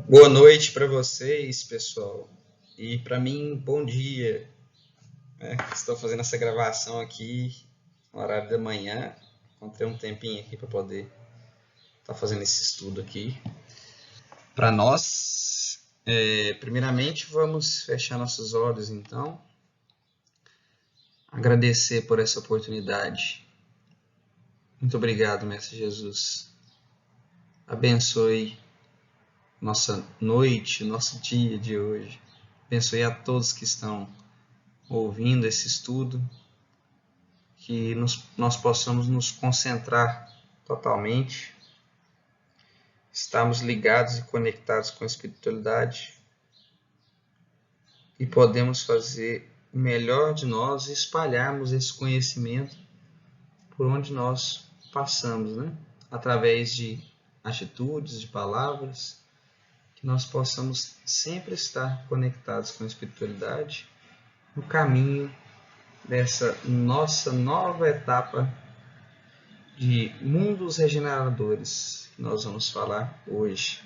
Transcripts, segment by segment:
Boa noite para vocês, pessoal. E para mim, bom dia. Estou fazendo essa gravação aqui no horário da manhã. Encontrei um tempinho aqui para poder estar fazendo esse estudo aqui. Para nós, primeiramente, vamos fechar nossos olhos, então. Agradecer por essa oportunidade. Muito obrigado, Mestre Jesus. Abençoe nossa noite, nosso dia de hoje. Abençoe a todos que estão ouvindo esse estudo, que nós possamos nos concentrar totalmente, estarmos ligados e conectados com a espiritualidade e podemos fazer o melhor de nós e espalharmos esse conhecimento por onde nós passamos, né? Através de atitudes, de palavras, que nós possamos sempre estar conectados com a espiritualidade no caminho dessa nossa nova etapa de mundos regeneradores que nós vamos falar hoje.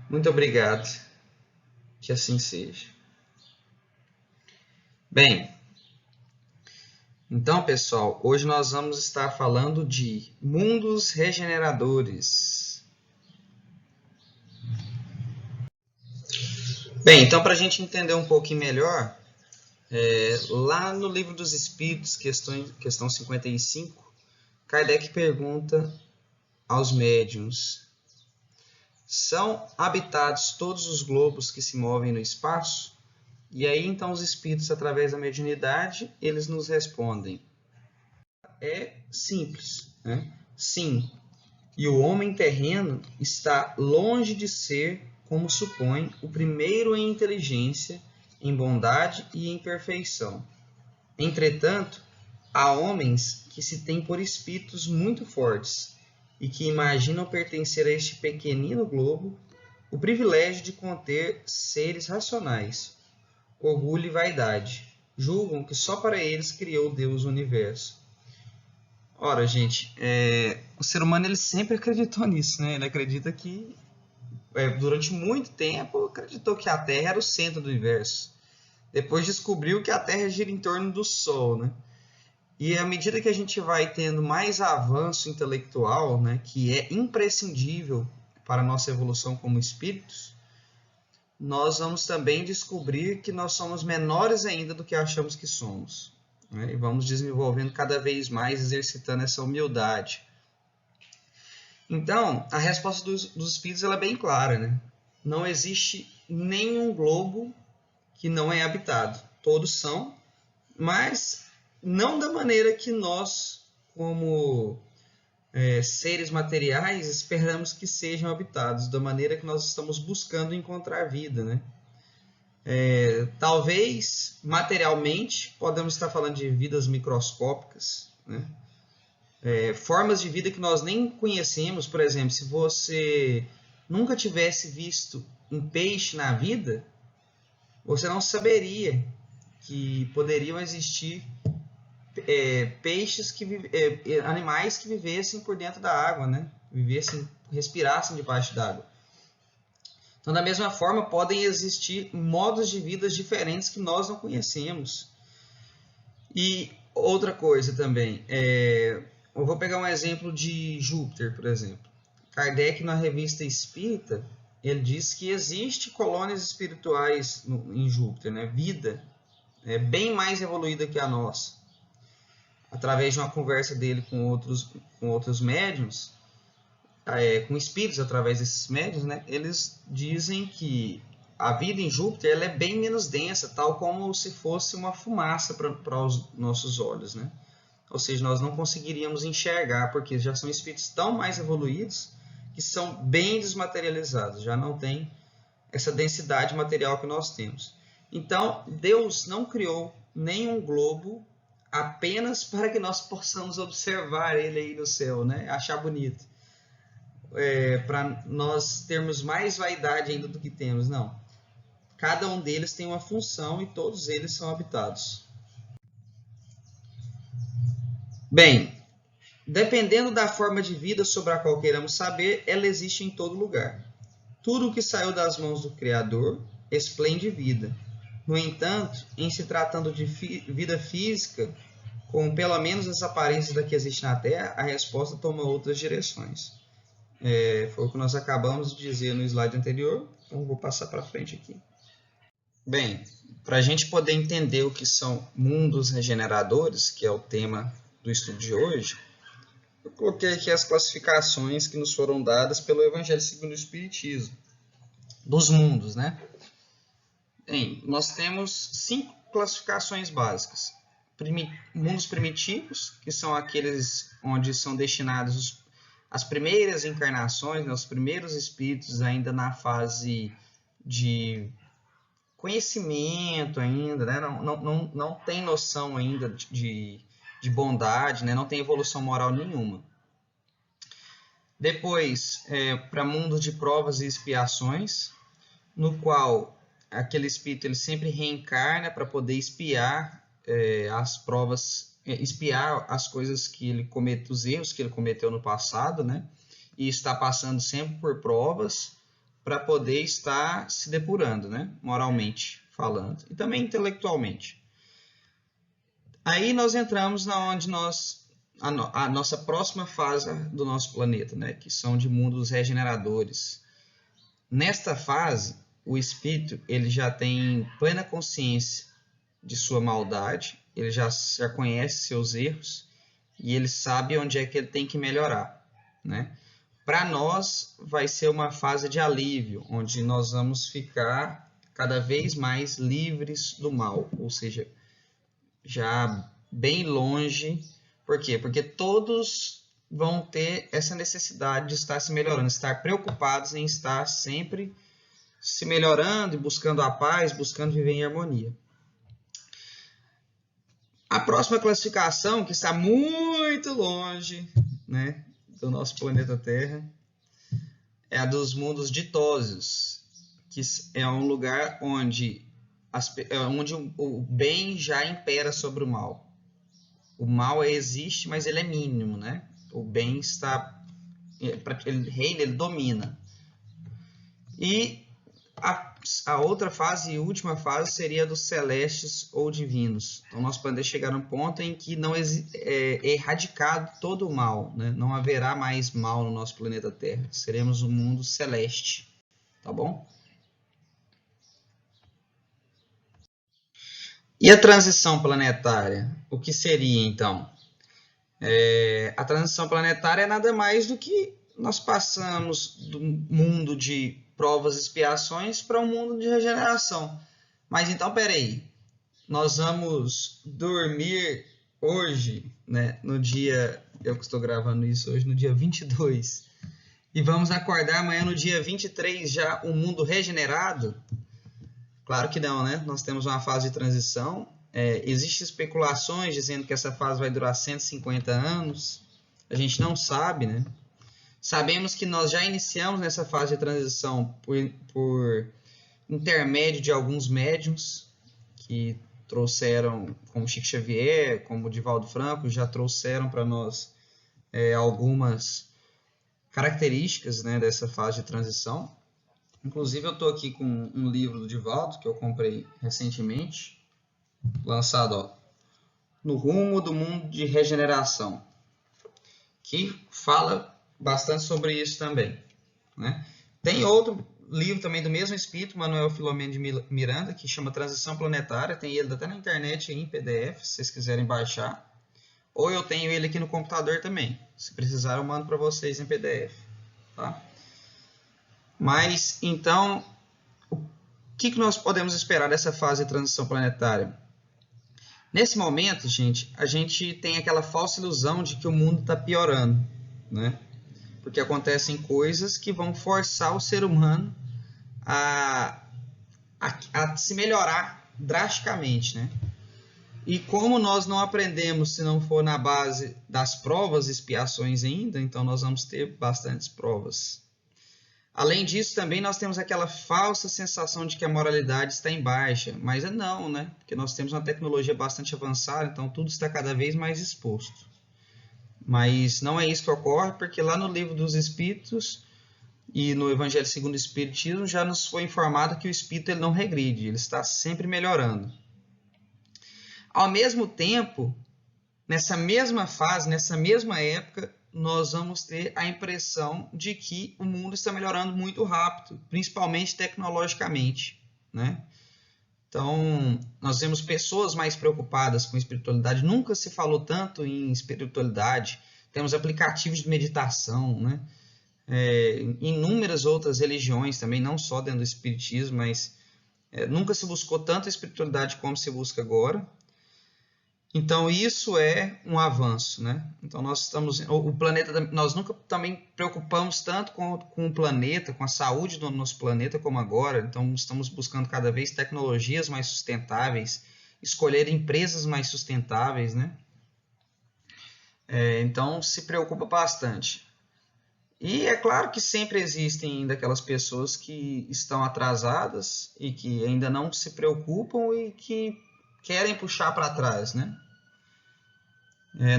Muito obrigado, que assim seja. Bem, então pessoal, hoje nós vamos estar falando de mundos regeneradores. Bem, então para a gente entender um pouquinho melhor, lá no Livro dos Espíritos, questão 55, Kardec pergunta aos médiuns: são habitados todos os globos que se movem no espaço? E aí, então, os espíritos, através da mediunidade, eles nos respondem: é simples, né? Sim. E o homem terreno está longe de ser, como supõe, o primeiro em inteligência, em bondade e em perfeição. Entretanto, há homens que se têm por espíritos muito fortes e que imaginam pertencer a este pequenino globo o privilégio de conter seres racionais. Orgulho e vaidade. Julgam que só para eles criou Deus o universo. Ora, gente, o ser humano ele sempre acreditou nisso, né? Ele acredita que, durante muito tempo, acreditou que a Terra era o centro do universo. Depois descobriu que a Terra gira em torno do Sol, né? E à medida que a gente vai tendo mais avanço intelectual, né, que é imprescindível para a nossa evolução como espíritos, nós vamos também descobrir que nós somos menores ainda do que achamos que somos, né? E vamos desenvolvendo cada vez mais, exercitando essa humildade. Então, a resposta dos espíritos ela é bem clara, né? Não existe nenhum globo que não é habitado. Todos são, mas não da maneira que nós, como seres materiais, esperamos que sejam habitados, da maneira que nós estamos buscando encontrar vida, né? Talvez, materialmente, podemos estar falando de vidas microscópicas, né? Formas de vida que nós nem conhecemos. Por exemplo, se você nunca tivesse visto um peixe na vida, você não saberia que poderiam existir peixes, animais que vivessem por dentro da água, né? Respirassem debaixo d'água. Então, da mesma forma, podem existir modos de vida diferentes que nós não conhecemos. E outra coisa também, eu vou pegar um exemplo de Júpiter, por exemplo. Kardec, na Revista Espírita, ele diz que existe colônias espirituais em Júpiter, né? Vida bem mais evoluída que a nossa. Através de uma conversa dele com outros médiuns, com espíritos através desses médiuns, né, eles dizem que a vida em Júpiter ela é bem menos densa, tal como se fosse uma fumaça para os nossos olhos, né? Ou seja, nós não conseguiríamos enxergar, porque já são espíritos tão mais evoluídos que são bem desmaterializados, já não tem essa densidade material que nós temos. Então, Deus não criou nenhum globo apenas para que nós possamos observar ele aí no céu, né? Achar bonito. Para nós termos mais vaidade ainda do que temos, não. Cada um deles tem uma função e todos eles são habitados. Bem, dependendo da forma de vida sobre a qual queiramos saber, ela existe em todo lugar. Tudo o que saiu das mãos do Criador esplende vida. No entanto, em se tratando de vida física, com pelo menos as aparências da que existe na Terra, a resposta toma outras direções. Foi o que nós acabamos de dizer no slide anterior, então vou passar para frente aqui. Bem, para a gente poder entender o que são mundos regeneradores, que é o tema do estudo de hoje, eu coloquei aqui as classificações que nos foram dadas pelo Evangelho segundo o Espiritismo, dos mundos, né? Bem, nós temos 5 classificações básicas. Mundos primitivos, que são aqueles onde são destinados as primeiras encarnações, né, os primeiros espíritos ainda na fase de conhecimento ainda, né? Não tem noção ainda de bondade, né? Não tem evolução moral nenhuma. Depois, para mundos de provas e expiações, no qual aquele espírito ele sempre reencarna para poder espiar as provas, espiar as coisas que ele cometeu, os erros que ele cometeu no passado, né? E está passando sempre por provas para poder estar se depurando, né? Moralmente falando e também intelectualmente. Aí nós entramos na onde a nossa próxima fase do nosso planeta, né? Que são de mundos regeneradores. Nesta fase, o espírito ele já tem plena consciência de sua maldade, ele já conhece seus erros e ele sabe onde é que ele tem que melhorar, né? Para nós, vai ser uma fase de alívio, onde nós vamos ficar cada vez mais livres do mal, ou seja, já bem longe. Por quê? Porque todos vão ter essa necessidade de estar se melhorando, estar preocupados em estar sempre se melhorando e buscando a paz, buscando viver em harmonia. A próxima classificação, que está muito longe, né, do nosso planeta Terra, é a dos mundos ditosos, que é um lugar onde o bem já impera sobre o mal. O mal existe, mas ele é mínimo, né? O bem ele reina, ele domina. E a outra fase e última fase seria dos celestes ou divinos. Então nós podemos chegar num ponto em que não é erradicado todo o mal, né? Não haverá mais mal no nosso planeta Terra. Seremos um mundo celeste, tá bom? E a transição planetária? O que seria então? A transição planetária é nada mais do que nós passamos do mundo de provas e expiações para um mundo de regeneração. Mas então, peraí, nós vamos dormir hoje, né, no dia, eu que estou gravando isso hoje, no dia 22, e vamos acordar amanhã no dia 23 já um mundo regenerado? Claro que não, né? Nós temos uma fase de transição. Existem especulações dizendo que essa fase vai durar 150 anos. A gente não sabe, né? Sabemos que nós já iniciamos nessa fase de transição por intermédio de alguns médiuns que trouxeram, como Chico Xavier, como Divaldo Franco, já trouxeram para nós algumas características, né, dessa fase de transição. Inclusive, eu estou aqui com um livro do Divaldo, que eu comprei recentemente, lançado No Rumo do Mundo de Regeneração, que fala bastante sobre isso também, né? Tem outro livro também do mesmo espírito, Manuel Filomeno de Miranda, que chama Transição Planetária. Tem ele até na internet em PDF, se vocês quiserem baixar. Ou eu tenho ele aqui no computador também. Se precisar, eu mando para vocês em PDF, tá? Mas, então, o que nós podemos esperar dessa fase de transição planetária? Nesse momento, gente, a gente tem aquela falsa ilusão de que o mundo está piorando, né? Porque acontecem coisas que vão forçar o ser humano a se melhorar drasticamente, né? E como nós não aprendemos se não for na base das provas e expiações ainda, então nós vamos ter bastantes provas. Além disso, também nós temos aquela falsa sensação de que a moralidade está em baixa, mas não, né? Porque nós temos uma tecnologia bastante avançada, então tudo está cada vez mais exposto. Mas não é isso que ocorre, porque lá no Livro dos Espíritos E no Evangelho segundo o Espiritismo já nos foi informado que o espírito ele não regride, ele está sempre melhorando. Ao mesmo tempo, nessa mesma fase, nessa mesma época, nós vamos ter a impressão de que o mundo está melhorando muito rápido, principalmente tecnologicamente, né? Então, nós vemos pessoas mais preocupadas com espiritualidade. Nunca se falou tanto em espiritualidade. Temos aplicativos de meditação, né? Inúmeras outras religiões também, não só dentro do espiritismo, mas nunca se buscou tanta espiritualidade como se busca agora. Então, isso é um avanço, né? Então, o planeta, nós nunca também preocupamos tanto com o planeta, com a saúde do nosso planeta como agora. Então, estamos buscando cada vez tecnologias mais sustentáveis, escolher empresas mais sustentáveis, né? Então, se preocupa bastante. E é claro que sempre existem ainda aquelas pessoas que estão atrasadas e que ainda não se preocupam e que querem puxar para trás, né?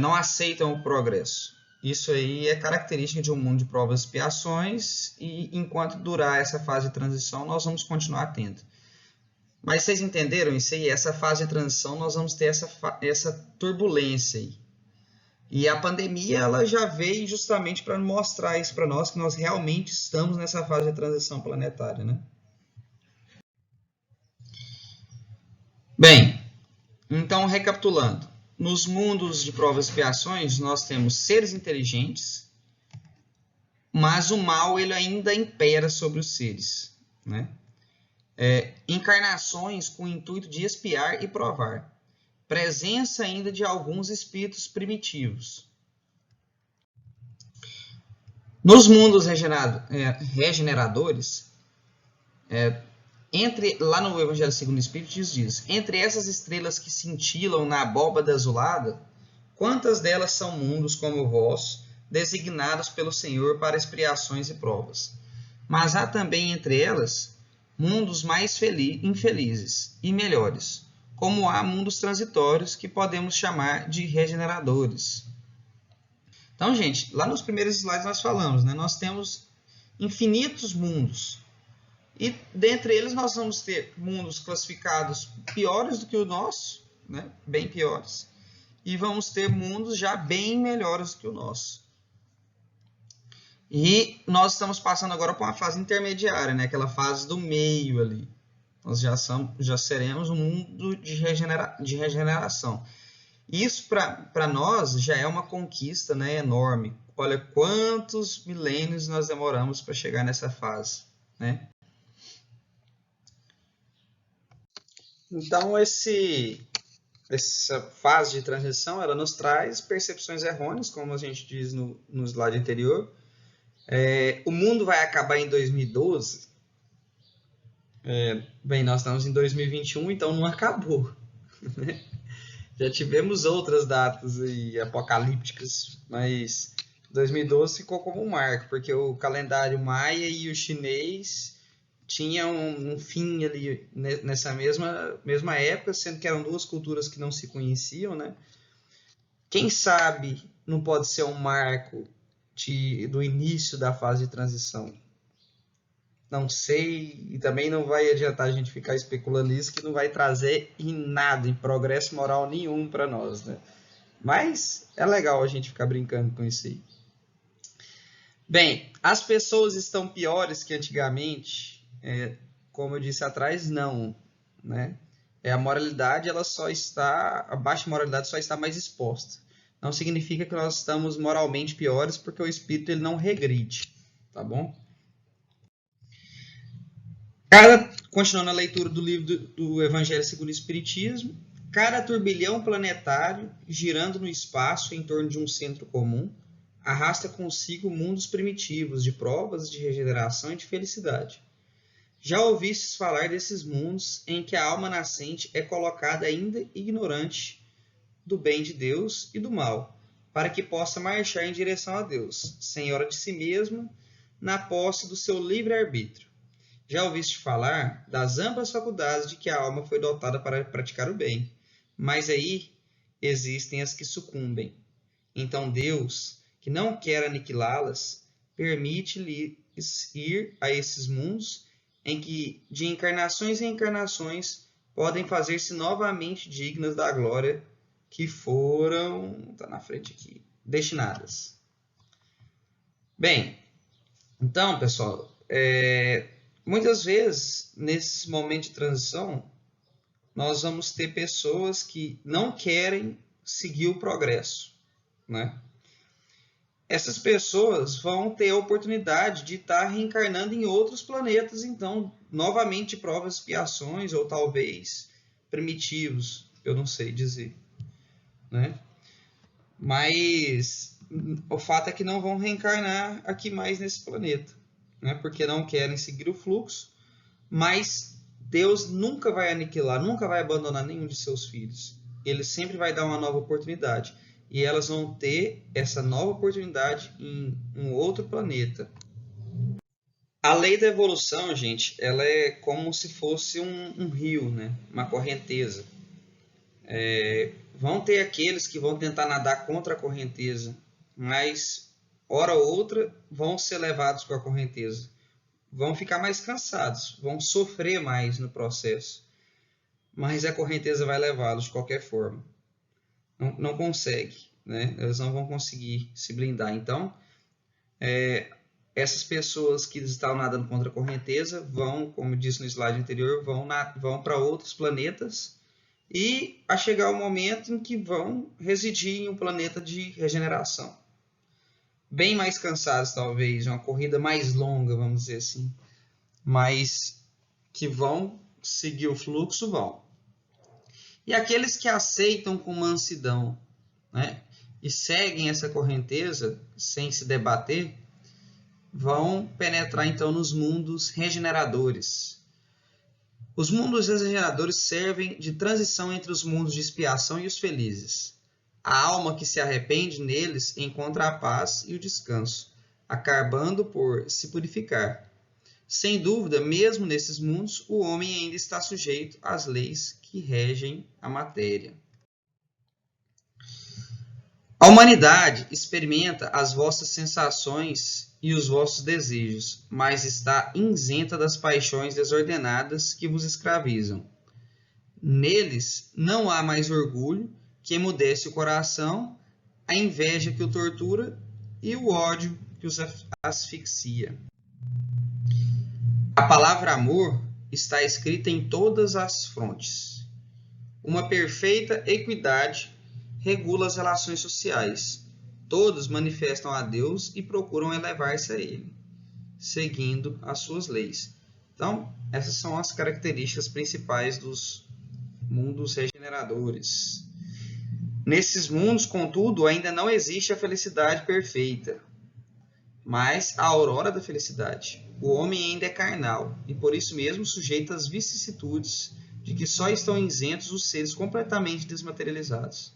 Não aceitam o progresso. Isso aí é característica de um mundo de provas e expiações, e enquanto durar essa fase de transição, nós vamos continuar tendo. Mas vocês entenderam isso aí? Essa fase de transição, nós vamos ter essa turbulência aí. E a pandemia ela já veio justamente para mostrar isso para nós, que nós realmente estamos nessa fase de transição planetária, né? Bem, então recapitulando. Nos mundos de provas e expiações, nós temos seres inteligentes, mas o mal ele ainda impera sobre os seres, né? Encarnações com o intuito de expiar e provar. Presença ainda de alguns espíritos primitivos. Nos mundos regeneradores, lá no Evangelho segundo o Espírito diz: entre essas estrelas que cintilam na abóbada azulada, quantas delas são mundos como o vosso, designados pelo Senhor para expiações e provas? Mas há também entre elas mundos mais infelizes e melhores, como há mundos transitórios que podemos chamar de regeneradores. Então, gente, lá nos primeiros slides nós falamos, né? Nós temos infinitos mundos. E dentre eles nós vamos ter mundos classificados piores do que o nosso, né? Bem piores. E vamos ter mundos já bem melhores do que o nosso. E nós estamos passando agora por uma fase intermediária, né? Aquela fase do meio ali. Nós já seremos um mundo de regeneração. Isso para nós já é uma conquista, né, enorme. Olha quantos milênios nós demoramos para chegar nessa fase, né? Então, essa fase de transição, ela nos traz percepções errôneas, como a gente diz no slide anterior. O mundo vai acabar em 2012. Bem, nós estamos em 2021, então não acabou. Né? Já tivemos outras datas aí, apocalípticas, mas 2012 ficou como um marco, porque o calendário maia e o chinês tinham um fim ali nessa mesma época, sendo que eram duas culturas que não se conheciam, né? Quem sabe não pode ser um marco do início da fase de transição? Não sei, e também não vai adiantar a gente ficar especulando isso, que não vai trazer em nada, em progresso moral nenhum para nós, né? Mas é legal a gente ficar brincando com isso aí. Bem, as pessoas estão piores que antigamente? Como eu disse atrás, não, né? A moralidade, a baixa moralidade só está mais exposta. Não significa que nós estamos moralmente piores, porque o espírito ele não regride, tá bom? Continuando a leitura do livro do Evangelho segundo o Espiritismo, cada turbilhão planetário, girando no espaço em torno de um centro comum, arrasta consigo mundos primitivos de provas, de regeneração e de felicidade. Já ouvistes falar desses mundos em que a alma nascente é colocada ainda ignorante do bem de Deus e do mal, para que possa marchar em direção a Deus, senhora de si mesma, na posse do seu livre-arbítrio. Já ouviste falar das amplas faculdades de que a alma foi dotada para praticar o bem, mas aí existem as que sucumbem. Então Deus, que não quer aniquilá-las, permite-lhe ir a esses mundos em que, de encarnações em encarnações, podem fazer-se novamente dignas da glória que foram, está na frente aqui, destinadas. Bem, então, pessoal, muitas vezes, nesse momento de transição, nós vamos ter pessoas que não querem seguir o progresso, né? Essas pessoas vão ter a oportunidade de estar reencarnando em outros planetas, então, novamente provas, expiações, ou talvez primitivos, eu não sei dizer, né? Mas o fato é que não vão reencarnar aqui mais nesse planeta, né? Porque não querem seguir o fluxo, mas Deus nunca vai aniquilar, nunca vai abandonar nenhum de seus filhos. Ele sempre vai dar uma nova oportunidade. E elas vão ter essa nova oportunidade em um outro planeta. A lei da evolução, gente, ela é como se fosse um rio, né? Uma correnteza. Vão ter aqueles que vão tentar nadar contra a correnteza, mas, hora ou outra, vão ser levados com a correnteza. Vão ficar mais cansados, vão sofrer mais no processo. Mas a correnteza vai levá-los de qualquer forma. Não consegue, né? Elas não vão conseguir se blindar. Então, essas pessoas que estão nadando contra a correnteza vão, como disse no slide anterior, vão para outros planetas e a chegar o momento em que vão residir em um planeta de regeneração. Bem mais cansados, talvez, uma corrida mais longa, vamos dizer assim, mas que vão seguir o fluxo, vão. E aqueles que aceitam com mansidão, né, e seguem essa correnteza sem se debater, vão penetrar então nos mundos regeneradores. Os mundos regeneradores servem de transição entre os mundos de expiação e os felizes. A alma que se arrepende neles encontra a paz e o descanso, acabando por se purificar. Sem dúvida, mesmo nesses mundos, o homem ainda está sujeito às leis que regem a matéria. A humanidade experimenta as vossas sensações e os vossos desejos, mas está isenta das paixões desordenadas que vos escravizam. Neles não há mais orgulho que emudece o coração, a inveja que o tortura e o ódio que os asfixia. A palavra amor está escrita em todas as frontes. Uma perfeita equidade regula as relações sociais. Todos manifestam a Deus e procuram elevar-se a Ele, seguindo as suas leis. Então, essas são as características principais dos mundos regeneradores. Nesses mundos, contudo, ainda não existe a felicidade perfeita, mas a aurora da felicidade. O homem ainda é carnal e, por isso mesmo, sujeito às vicissitudes de que só estão isentos os seres completamente desmaterializados.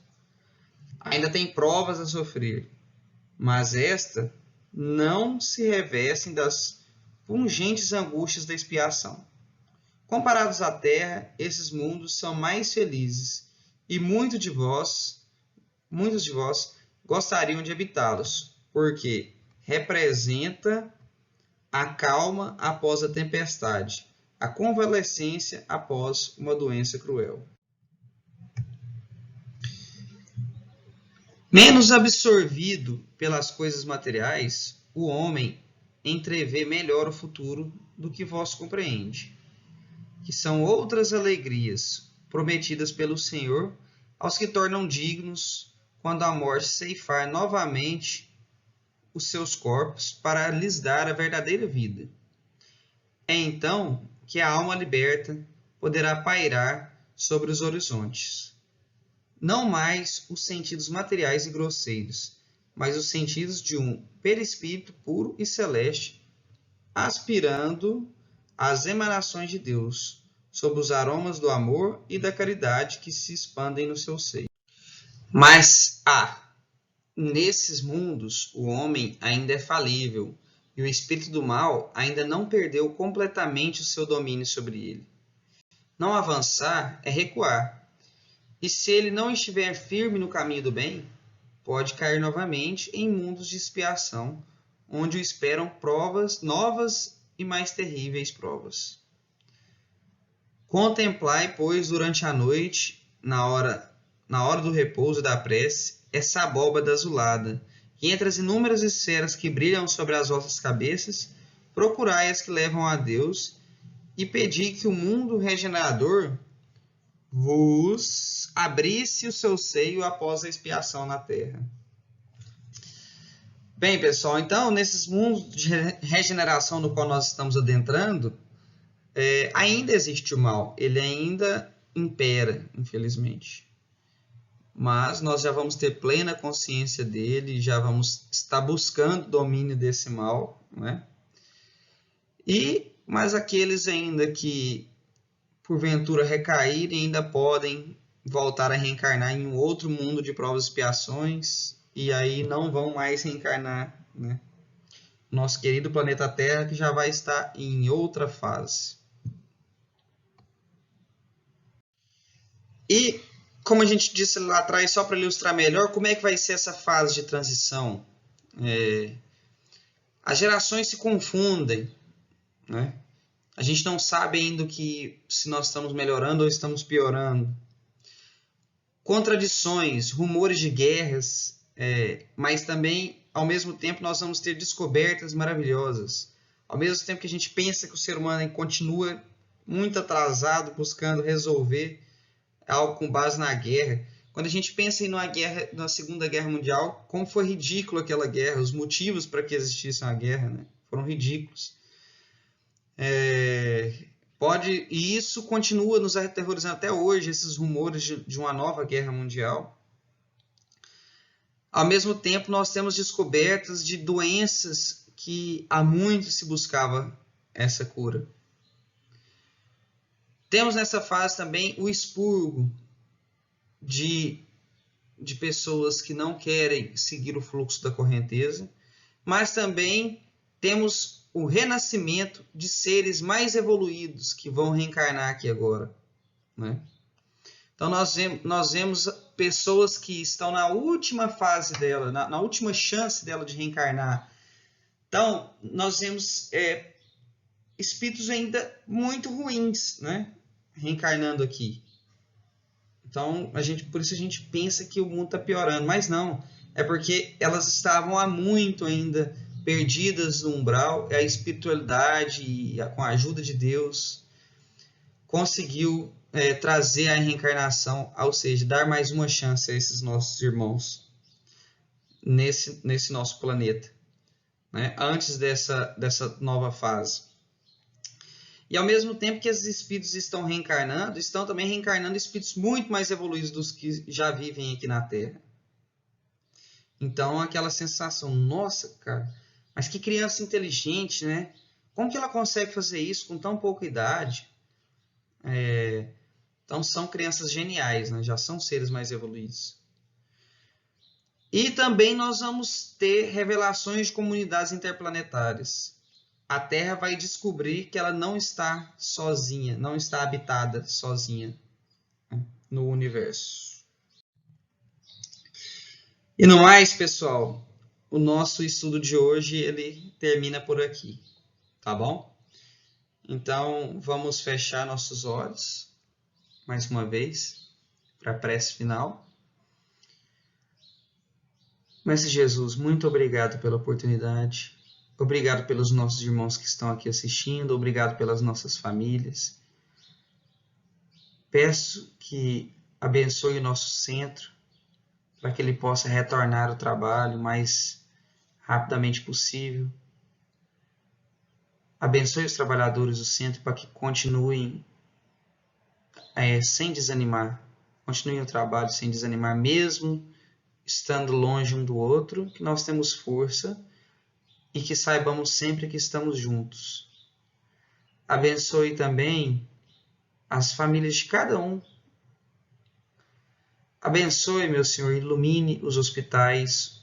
Ainda tem provas a sofrer, mas esta não se revestem das pungentes angústias da expiação. Comparados à terra, esses mundos são mais felizes e muitos de vós gostariam de habitá-los, porque representa a calma após a tempestade, a convalescência após uma doença cruel. Menos absorvido pelas coisas materiais, o homem entrevê melhor o futuro do que vós compreende, que são outras alegrias prometidas pelo Senhor aos que tornam dignos quando a morte ceifar novamente os seus corpos para lhes dar a verdadeira vida. É então que a alma liberta poderá pairar sobre os horizontes. Não mais os sentidos materiais e grosseiros, mas os sentidos de um perispírito puro e celeste, aspirando às emanações de Deus, sob os aromas do amor e da caridade que se expandem no seu seio. Mas nesses mundos, o homem ainda é falível e o espírito do mal ainda não perdeu completamente o seu domínio sobre ele. Não avançar é recuar. E se ele não estiver firme no caminho do bem, pode cair novamente em mundos de expiação, onde o esperam provas novas e mais terríveis provas. Contemplai, pois, durante a noite, na hora do repouso e da prece, essa abóbada azulada, e entre as inúmeras esferas que brilham sobre as vossas cabeças, procurai as que levam a Deus, e pedi que o mundo regenerador vos abrisse o seu seio após a expiação na terra. Bem, pessoal, então, nesses mundos de regeneração no qual nós estamos adentrando, ainda existe o mal, ele ainda impera, infelizmente. Mas nós já vamos ter plena consciência dele, já vamos estar buscando o domínio desse mal, né? Mas aqueles ainda que, porventura, recaírem, ainda podem voltar a reencarnar em um outro mundo de provas e expiações, e aí não vão mais reencarnar, né? Nosso querido planeta Terra, que já vai estar em outra fase. E, como a gente disse lá atrás, só para ilustrar melhor, como é que vai ser essa fase de transição? As gerações se confundem, né? A gente não sabe ainda se nós estamos melhorando ou estamos piorando. Contradições, rumores de guerras, mas também, ao mesmo tempo, nós vamos ter descobertas maravilhosas. Ao mesmo tempo que a gente pensa que o ser humano continua muito atrasado, buscando resolver algo com base na guerra. Quando a gente pensa em na Segunda Guerra Mundial, como foi ridículo aquela guerra, os motivos para que existisse uma guerra, né, foram ridículos. E isso continua nos aterrorizando até hoje, esses rumores de uma nova guerra mundial. Ao mesmo tempo, nós temos descobertas de doenças que há muito se buscava essa cura. Temos nessa fase também o expurgo de pessoas que não querem seguir o fluxo da correnteza, mas também temos o renascimento de seres mais evoluídos que vão reencarnar aqui agora, né? Então nós vemos pessoas que estão na última fase dela, na última chance dela de reencarnar. Então nós vemos espíritos ainda muito ruins, né, reencarnando aqui. Então por isso a gente pensa que o mundo está piorando, mas não, é porque elas estavam há muito ainda perdidas no umbral, e a espiritualidade, com a ajuda de Deus, conseguiu trazer a reencarnação, ou seja, dar mais uma chance a esses nossos irmãos nesse nosso planeta, né? Antes dessa nova fase. E ao mesmo tempo que esses espíritos estão reencarnando, estão também reencarnando espíritos muito mais evoluídos dos que já vivem aqui na Terra. Então aquela sensação, nossa, cara, mas que criança inteligente, né? Como que ela consegue fazer isso com tão pouca idade? Então são crianças geniais, né? Já são seres mais evoluídos. E também nós vamos ter revelações de comunidades interplanetárias. A Terra vai descobrir que ela não está sozinha, não está habitada sozinha, né, no universo. E no mais, pessoal, o nosso estudo de hoje ele termina por aqui, tá bom? Então vamos fechar nossos olhos mais uma vez para a prece final. Mestre Jesus, muito obrigado pela oportunidade. Obrigado pelos nossos irmãos que estão aqui assistindo. Obrigado pelas nossas famílias. Peço que abençoe o nosso centro para que ele possa retornar ao trabalho o mais rapidamente possível. Abençoe os trabalhadores do centro para que continuem sem desanimar. Continuem o trabalho sem desanimar, mesmo estando longe um do outro, que nós temos força e que saibamos sempre que estamos juntos. Abençoe também as famílias de cada um. Abençoe, meu Senhor, ilumine os hospitais,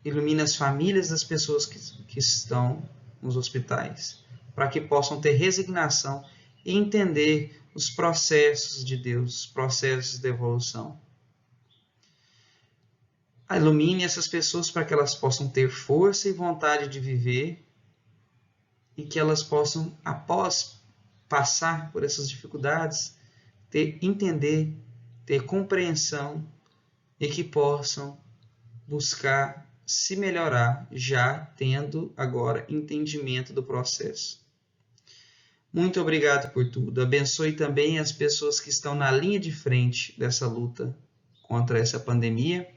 ilumine as famílias das pessoas que estão nos hospitais, para que possam ter resignação e entender os processos de Deus, os processos de evolução. Ilumine essas pessoas para que elas possam ter força e vontade de viver e que elas possam, após passar por essas dificuldades, entender, ter compreensão e que possam buscar se melhorar, já tendo agora entendimento do processo. Muito obrigado por tudo. Abençoe também as pessoas que estão na linha de frente dessa luta contra essa pandemia.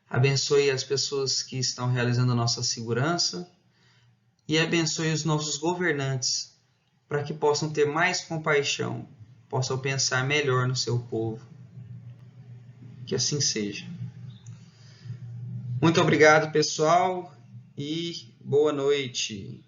Abençoe as pessoas que estão realizando a nossa segurança e abençoe os nossos governantes para que possam ter mais compaixão, possam pensar melhor no seu povo. Que assim seja. Muito obrigado, pessoal, e boa noite.